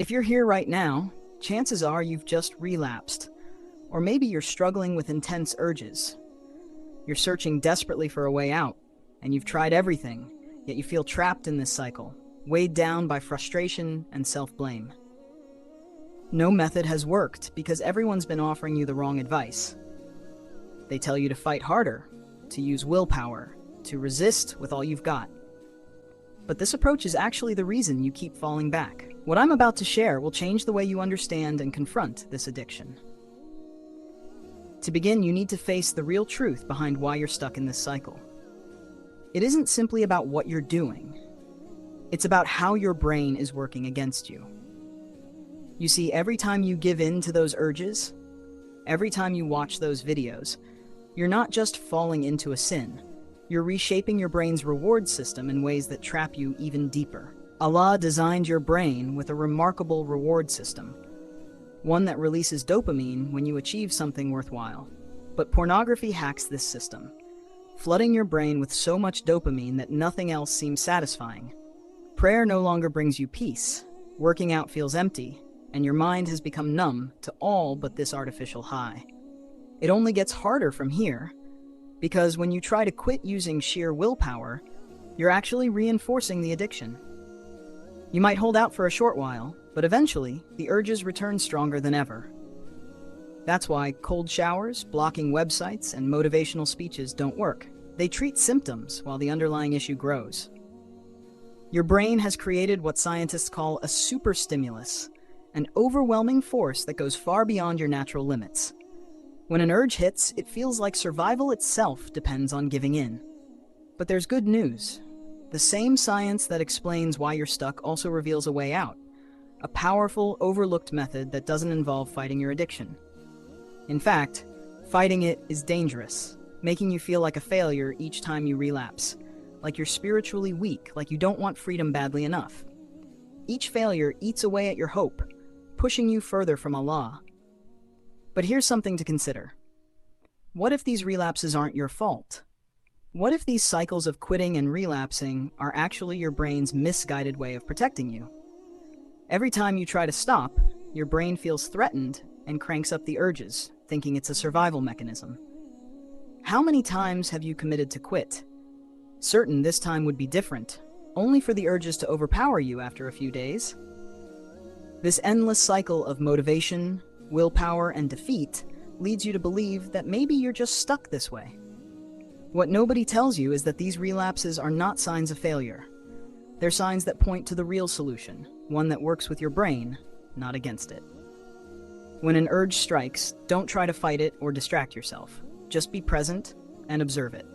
If you're here right now, chances are you've just relapsed. Or maybe you're struggling with intense urges. You're searching desperately for a way out, and you've tried everything, yet you feel trapped in this cycle, weighed down by frustration and self-blame. No method has worked because everyone's been offering you the wrong advice. They tell you to fight harder, to use willpower, to resist with all you've got. But this approach is actually the reason you keep falling back. What I'm about to share will change the way you understand and confront this addiction. To begin, you need to face the real truth behind why you're stuck in this cycle. It isn't simply about what you're doing. It's about how your brain is working against you. You see, every time you give in to those urges, every time you watch those videos, you're not just falling into a sin. You're reshaping your brain's reward system in ways that trap you even deeper. Allah designed your brain with a remarkable reward system, one that releases dopamine when you achieve something worthwhile. But pornography hacks this system, flooding your brain with so much dopamine that nothing else seems satisfying. Prayer no longer brings you peace, working out feels empty, and your mind has become numb to all but this artificial high. It only gets harder from here, because when you try to quit using sheer willpower, you're actually reinforcing the addiction. You might hold out for a short while, but eventually, the urges return stronger than ever. That's why cold showers, blocking websites, and motivational speeches don't work. They treat symptoms while the underlying issue grows. Your brain has created what scientists call a superstimulus, an overwhelming force that goes far beyond your natural limits. When an urge hits, it feels like survival itself depends on giving in. But there's good news. The same science that explains why you're stuck also reveals a way out, a powerful, overlooked method that doesn't involve fighting your addiction. In fact, fighting it is dangerous, making you feel like a failure each time you relapse, like you're spiritually weak, like you don't want freedom badly enough. Each failure eats away at your hope, pushing you further from Allah. But here's something to consider. What if these relapses aren't your fault? What if these cycles of quitting and relapsing are actually your brain's misguided way of protecting you? Every time you try to stop, your brain feels threatened and cranks up the urges, thinking it's a survival mechanism. How many times have you committed to quit, certain this time would be different, only for the urges to overpower you after a few days? This endless cycle of motivation, willpower, and defeat leads you to believe that maybe you're just stuck this way. What nobody tells you is that these relapses are not signs of failure. They're signs that point to the real solution, one that works with your brain, not against it. When an urge strikes, don't try to fight it or distract yourself. Just be present and observe it.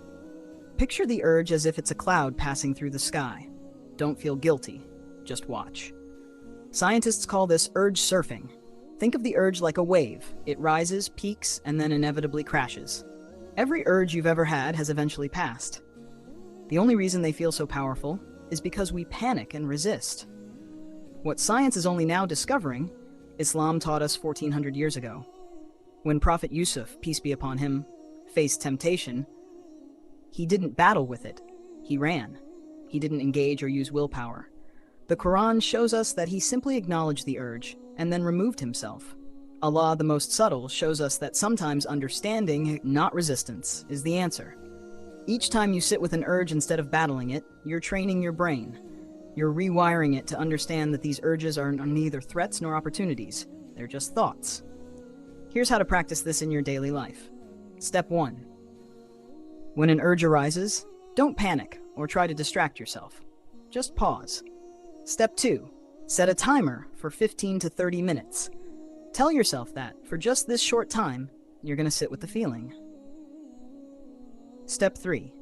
Picture the urge as if it's a cloud passing through the sky. Don't feel guilty, just watch. Scientists call this urge surfing. Think of the urge like a wave. It rises, peaks, and then inevitably crashes. Every urge you've ever had has eventually passed. The only reason they feel so powerful is because we panic and resist. What science is only now discovering, Islam taught us 1400 years ago. When Prophet Yusuf, peace be upon him, faced temptation, he didn't battle with it. He ran. He didn't engage or use willpower. The Quran shows us that he simply acknowledged the urge and then removed himself. Allah, the most subtle, shows us that sometimes understanding, not resistance, is the answer. Each time you sit with an urge instead of battling it, you're training your brain. You're rewiring it to understand that these urges are neither threats nor opportunities. They're just thoughts. Here's how to practice this in your daily life. Step 1. When an urge arises, don't panic or try to distract yourself. Just pause. Step 2. Set a timer for 15 to 30 minutes. Tell yourself that, for just this short time, you're going to sit with the feeling. Step 3.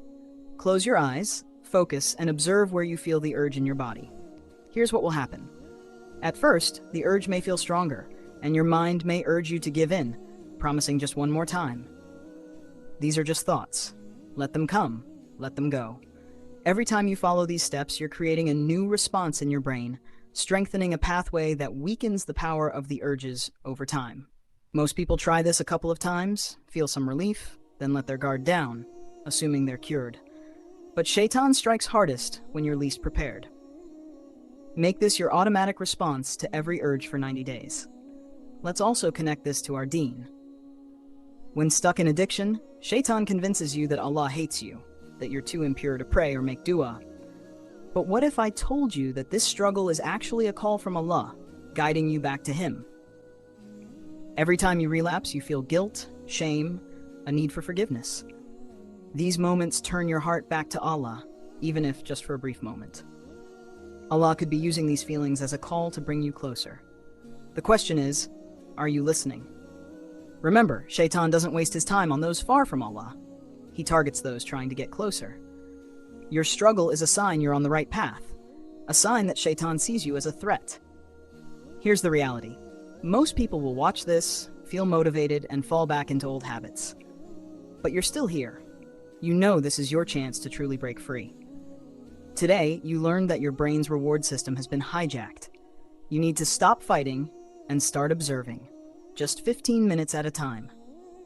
Close your eyes, focus, and observe where you feel the urge in your body. Here's what will happen. At first, the urge may feel stronger, and your mind may urge you to give in, promising just one more time. These are just thoughts. Let them come, let them go. Every time you follow these steps, you're creating a new response in your brain, strengthening a pathway that weakens the power of the urges over time. Most people try this a couple of times, feel some relief, then let their guard down, assuming they're cured. But Shaitan strikes hardest when you're least prepared. Make this your automatic response to every urge for 90 days. Let's also connect this to our Deen. When stuck in addiction, Shaitan convinces you that Allah hates you, that you're too impure to pray or make dua. But what if I told you that this struggle is actually a call from Allah, guiding you back to Him? Every time you relapse, you feel guilt, shame, a need for forgiveness. These moments turn your heart back to Allah, even if just for a brief moment. Allah could be using these feelings as a call to bring you closer. The question is, are you listening? Remember, Shaitan doesn't waste his time on those far from Allah. He targets those trying to get closer. Your struggle is a sign you're on the right path, a sign that Shaitan sees you as a threat. Here's the reality. Most people will watch this, feel motivated, and fall back into old habits. But you're still here. You know this is your chance to truly break free. Today, you learned that your brain's reward system has been hijacked. You need to stop fighting and start observing, just 15 minutes at a time.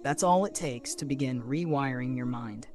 That's all it takes to begin rewiring your mind.